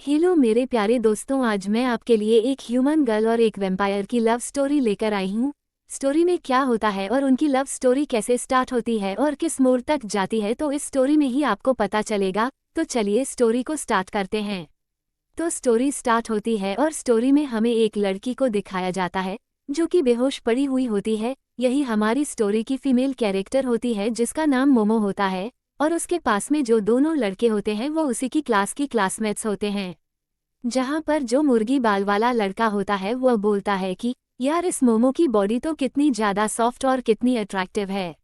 Hello मेरे प्यारे दोस्तों, आज मैं आपके लिए एक ह्यूमन गर्ल और एक वैम्पायर की लव स्टोरी लेकर आई हूँ। स्टोरी में क्या होता है और उनकी लव स्टोरी कैसे स्टार्ट होती है और किस मोड़ तक जाती है तो इस स्टोरी में ही आपको पता चलेगा। तो चलिए स्टोरी को स्टार्ट करते हैं। तो स्टोरी स्टार्ट होती है और स्टोरी में हमें एक लड़की को दिखाया जाता है जो कि बेहोश पड़ी हुई होती है। यही हमारी स्टोरी की फीमेल कैरेक्टर होती है जिसका नाम मोमो होता है और उसके पास में जो दोनों लड़के होते हैं वो उसी की क्लास की क्लासमेट्स होते हैं। जहाँ पर जो मुर्गी बाल वाला लड़का होता है वह बोलता है कि यार इस मोमो की बॉडी तो कितनी ज़्यादा सॉफ्ट और कितनी अट्रैक्टिव है।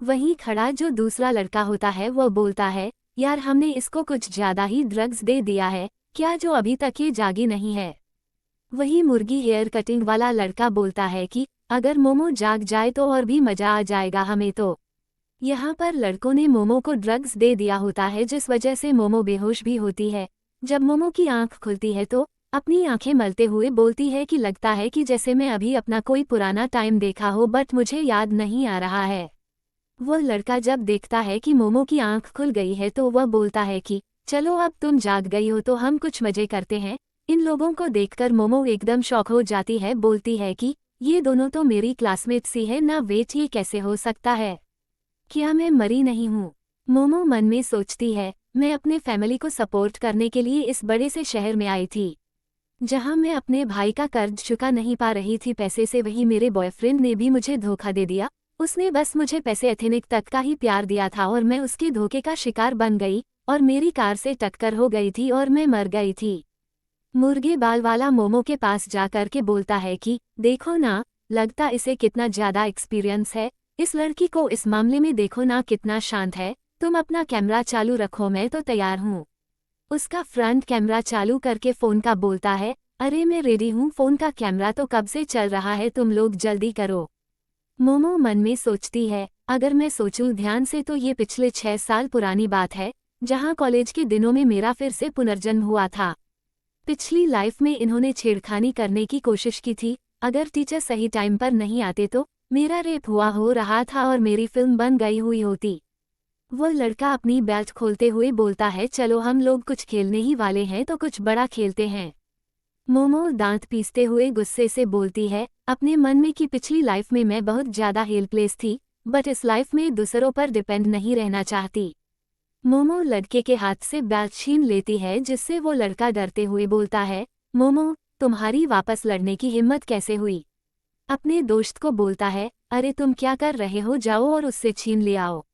वहीं खड़ा जो दूसरा लड़का होता है वह बोलता है यार हमने इसको कुछ ज़्यादा ही ड्रग्स दे दिया है क्या, जो अभी तक ये जागी नहीं है। वही मुर्गी हेयर कटिंग वाला लड़का बोलता है कि अगर मोमो जाग जाए तो और भी मज़ा आ जाएगा हमें तो। यहाँ पर लड़कों ने मोमो को ड्रग्स दे दिया होता है जिस वजह से मोमो बेहोश भी होती है। जब मोमो की आंख खुलती है तो अपनी आंखें मलते हुए बोलती है कि लगता है कि जैसे मैं अभी अपना कोई पुराना टाइम देखा हो बट मुझे याद नहीं आ रहा है। वह लड़का जब देखता है कि मोमो की आंख खुल गई है तो वह बोलता है कि चलो अब तुम जाग गई हो तो हम कुछ मजे करते हैं। इन लोगों को देखकर मोमो एकदम शॉक हो जाती है, बोलती है कि ये दोनों तो मेरी क्लासमेट सी है ना, वेट ये कैसे हो सकता है, क्या मैं मरी नहीं हूँ। मोमो मन में सोचती है मैं अपने फैमिली को सपोर्ट करने के लिए इस बड़े से शहर में आई थी जहाँ मैं अपने भाई का कर्ज चुका नहीं पा रही थी पैसे से। वही मेरे बॉयफ्रेंड ने भी मुझे धोखा दे दिया। उसने बस मुझे पैसे एथेनिक तक का ही प्यार दिया था और मैं उसके धोखे का शिकार बन गई और मेरी कार से टक्कर हो गई थी और मैं मर गई थी। मुर्गे बाल वाला मोमो के पास जाकर के बोलता है कि देखो ना, लगता इसे कितना ज़्यादा एक्सपीरियंस है। इस लड़की को इस मामले में देखो ना कितना शांत है। तुम अपना कैमरा चालू रखो, मैं तो तैयार हूँ। उसका फ्रंट कैमरा चालू करके फ़ोन का बोलता है अरे मैं रेडी हूँ, फ़ोन का कैमरा तो कब से चल रहा है, तुम लोग जल्दी करो। मोमो मन में सोचती है अगर मैं सोचूं ध्यान से तो ये पिछले 6 साल पुरानी बात है जहाँ कॉलेज के दिनों में मेरा फिर से पुनर्जन्म हुआ था। पिछली लाइफ में इन्होंने छेड़खानी करने की कोशिश की थी। अगर टीचर सही टाइम पर नहीं आते तो मेरा रेप हुआ हो रहा था और मेरी फिल्म बन गई हुई होती। वो लड़का अपनी बेल्ट खोलते हुए बोलता है चलो हम लोग कुछ खेलने ही वाले हैं तो कुछ बड़ा खेलते हैं। मोमो दांत पीसते हुए गुस्से से बोलती है अपने मन में कि पिछली लाइफ में मैं बहुत ज़्यादा हेल्पलेस थी बट इस लाइफ में दूसरों पर डिपेंड नहीं रहना चाहती। मोमो लड़के के हाथ से बेल्ट छीन लेती है जिससे वो लड़का डरते हुए बोलता है मोमो तुम्हारी वापस लड़ने की हिम्मत कैसे हुई। अपने दोस्त को बोलता है अरे तुम क्या कर रहे हो, जाओ और उससे छीन ले आओ।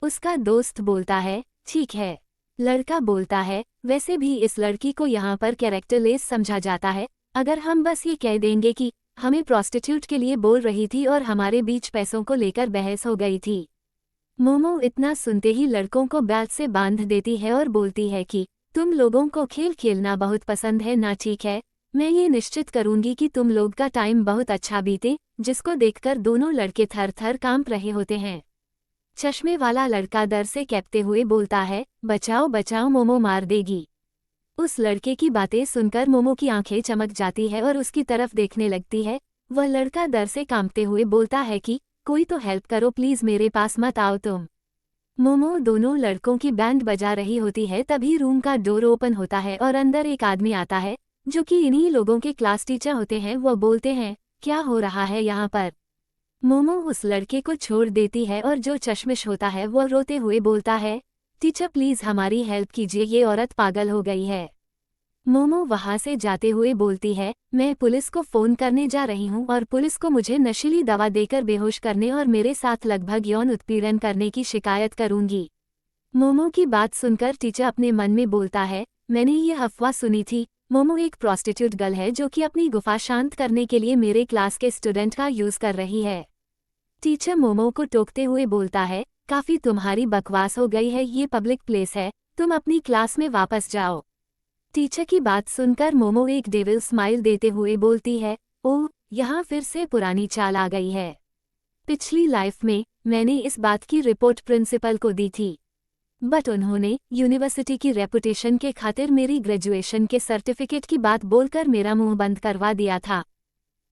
उसका दोस्त बोलता है ठीक है। लड़का बोलता है वैसे भी इस लड़की को यहाँ पर कैरेक्टरलेस समझा जाता है। अगर हम बस ये कह देंगे कि हमें प्रोस्टिट्यूट के लिए बोल रही थी और हमारे बीच पैसों को लेकर बहस हो गई थी। मोमो इतना सुनते ही लड़कों को बेल्ट से बांध देती है और बोलती है कि तुम लोगों को खेल खेलना बहुत पसंद है ना, ठीक है, मैं ये निश्चित करूंगी कि तुम लोग का टाइम बहुत अच्छा बीते। जिसको देखकर दोनों लड़के थर थर कांप रहे होते हैं। चश्मे वाला लड़का डर से कैपते हुए बोलता है बचाओ बचाओ, मोमो मार देगी। उस लड़के की बातें सुनकर मोमो की आंखें चमक जाती है और उसकी तरफ देखने लगती है। वह लड़का डर से कांपते हुए बोलता है कि कोई तो हेल्प करो प्लीज़, मेरे पास मत आओ तुम। मोमो दोनों लड़कों की बैंड बजा रही होती है तभी रूम का डोर ओपन होता है और अंदर एक आदमी आता है जो कि इन्हीं लोगों के क्लास टीचर होते हैं। वह बोलते हैं क्या हो रहा है यहाँ पर। मोमो उस लड़के को छोड़ देती है और जो चश्मिश होता है वह रोते हुए बोलता है टीचर प्लीज़ हमारी हेल्प कीजिए, ये औरत पागल हो गई है। मोमो वहाँ से जाते हुए बोलती है मैं पुलिस को फ़ोन करने जा रही हूँ और पुलिस को मुझे नशीली दवा देकर बेहोश करने और मेरे साथ लगभग यौन उत्पीड़न करने की शिकायत करूँगी। मोमो की बात सुनकर टीचर अपने मन में बोलता है मैंने ये अफवाह सुनी थी, मोमो एक प्रोस्टिट्यूट गर्ल है जो कि अपनी गुफा शांत करने के लिए मेरे क्लास के स्टूडेंट का यूज़ कर रही है। टीचर मोमो को टोकते हुए बोलता है काफ़ी तुम्हारी बकवास हो गई है, ये पब्लिक प्लेस है, तुम अपनी क्लास में वापस जाओ। टीचर की बात सुनकर मोमो एक डेविल स्माइल देते हुए बोलती है ओह, यहाँ फिर से पुरानी चाल आ गई है। पिछली लाइफ में मैंने इस बात की रिपोर्ट प्रिंसिपल को दी थी बट उन्होंने यूनिवर्सिटी की रेपुटेशन के खातिर मेरी ग्रेजुएशन के सर्टिफिकेट की बात बोलकर मेरा मुंह बंद करवा दिया था।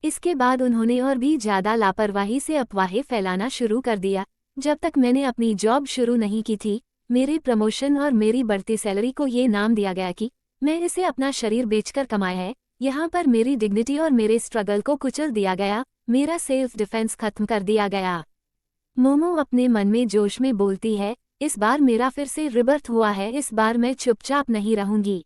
इसके बाद उन्होंने और भी ज़्यादा लापरवाही से अफवाहें फैलाना शुरू कर दिया। जब तक मैंने अपनी जॉब शुरू नहीं की थी मेरे प्रमोशन और मेरी बढ़ती सैलरी को ये नाम दिया गया कि मैं इसे अपना शरीर बेचकर कमाया है। यहाँ पर मेरी डिग्निटी और मेरे स्ट्रगल को कुचल दिया गया, मेरा सेल्फ डिफेंस खत्म कर दिया गया। मोमो अपने मन में जोश में बोलती है, इस बार मेरा फिर से रिबर्थ हुआ है, इस बार मैं चुपचाप नहीं रहूंगी।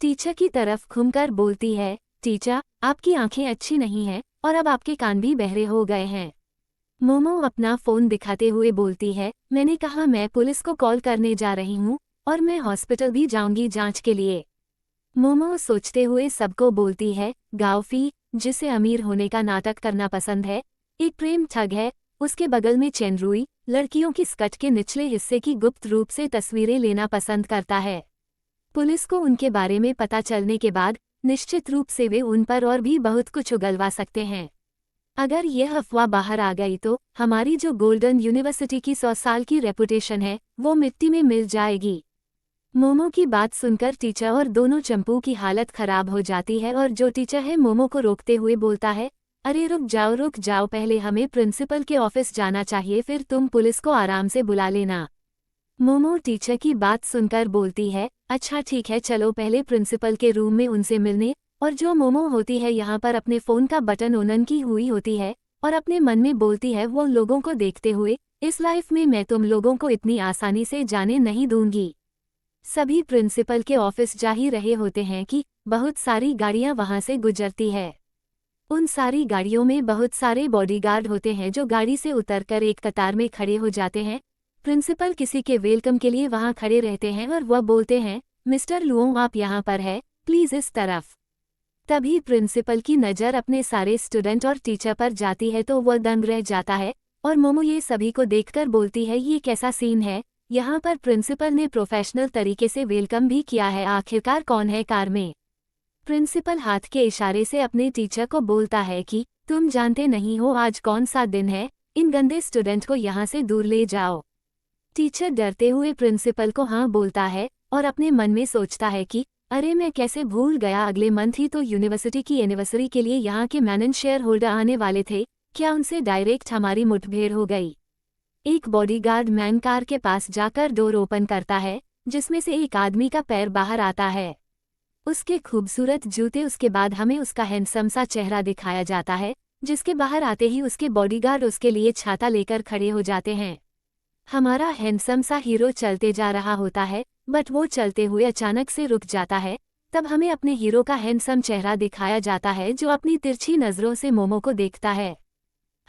टीचर की तरफ घूमकर बोलती है, टीचर, आपकी आंखें अच्छी नहीं हैं और अब आपके कान भी बहरे हो गए हैं। मोमो अपना फोन दिखाते हुए बोलती है, मैंने कहा मैं पुलिस को कॉल करने जा रही हूँ और मैं हॉस्पिटल भी जाऊंगी जांच के लिए। मोमो सोचते हुए सबको बोलती है, गाओफी, जिसे अमीर होने का नाटक करना पसंद है, एक प्रेम ठग है, उसके बगल में चेनरुई, लड़कियों की स्कर्ट के निचले हिस्से की गुप्त रूप से तस्वीरें लेना पसंद करता है। पुलिस को उनके बारे में पता चलने के बाद निश्चित रूप से वे उन पर और भी बहुत कुछ उगलवा सकते हैं। अगर यह अफवाह बाहर आ गई तो हमारी जो गोल्डन यूनिवर्सिटी की 100 साल की रेपुटेशन है वो मिट्टी में मिल जाएगी। मोमो की बात सुनकर टीचर और दोनों चंपू की हालत खराब हो जाती है और जो टीचर है मोमो को रोकते हुए बोलता है, अरे रुक जाओ, पहले हमें प्रिंसिपल के ऑफिस जाना चाहिए, फिर तुम पुलिस को आराम से बुला लेना। मोमो टीचर की बात सुनकर बोलती है, अच्छा ठीक है, चलो पहले प्रिंसिपल के रूम में उनसे मिलने। और जो मोमो होती है यहाँ पर अपने फ़ोन का बटन ऑन की हुई होती है और अपने मन में बोलती है, वो लोगों को देखते हुए, इस लाइफ में मैं तुम लोगों को इतनी आसानी से जाने नहीं दूंगी। सभी प्रिंसिपल के ऑफिस जा ही रहे होते हैं कि बहुत सारी गाड़ियाँ वहाँ से गुजरती है। उन सारी गाड़ियों में बहुत सारे बॉडीगार्ड होते हैं जो गाड़ी से उतरकर एक कतार में खड़े हो जाते हैं। प्रिंसिपल किसी के वेलकम के लिए वहाँ खड़े रहते हैं और वह बोलते हैं, मिस्टर लुओंग आप यहाँ पर है, प्लीज़ इस तरफ। तभी प्रिंसिपल की नज़र अपने सारे स्टूडेंट और टीचर पर जाती है तो वह दंग रह जाता है और मोमो ये सभी को देखकर बोलती है, ये कैसा सीन है, यहाँ पर प्रिंसिपल ने प्रोफेशनल तरीके से वेलकम भी किया है, आखिरकार कौन है कार में। प्रिंसिपल हाथ के इशारे से अपने टीचर को बोलता है कि तुम जानते नहीं हो आज कौन सा दिन है, इन गंदे स्टूडेंट को यहाँ से दूर ले जाओ। टीचर डरते हुए प्रिंसिपल को हाँ बोलता है और अपने मन में सोचता है कि अरे मैं कैसे भूल गया, अगले मंथ ही तो यूनिवर्सिटी की एनिवर्सरी के लिए यहाँ के मैनन शेयर होल्डर आने वाले थे, क्या उनसे डायरेक्ट हमारी मुठभेड़ हो गई। एक बॉडीगार्ड मैन कार के पास जाकर डोर ओपन करता है जिसमें से एक आदमी का पैर बाहर आता है, उसके खूबसूरत जूते, उसके बाद हमें उसका हैंडसम सा चेहरा दिखाया जाता है जिसके बाहर आते ही उसके बॉडीगार्ड उसके लिए छाता लेकर खड़े हो जाते हैं। हमारा हैंडसम सा हीरो चलते जा रहा होता है बट वो चलते हुए अचानक से रुक जाता है। तब हमें अपने हीरो का हैंडसम चेहरा दिखाया जाता है जो अपनी तिरछी नज़रों से मोमो को देखता है।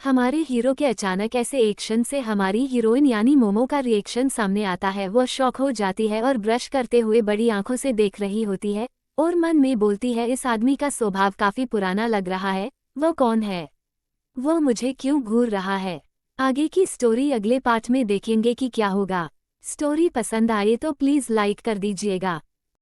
हमारे हीरो के अचानक ऐसे एक्शन से हमारी हीरोइन यानी मोमो का रिएक्शन सामने आता है। वह शॉक हो जाती है और ब्रश करते हुए बड़ी आंखों से देख रही होती है और मन में बोलती है, इस आदमी का स्वभाव काफ़ी पुराना लग रहा है, वो कौन है, वो मुझे क्यों घूर रहा है। आगे की स्टोरी अगले पार्ट में देखेंगे कि क्या होगा। स्टोरी पसंद आए तो प्लीज़ लाइक कर दीजिएगा।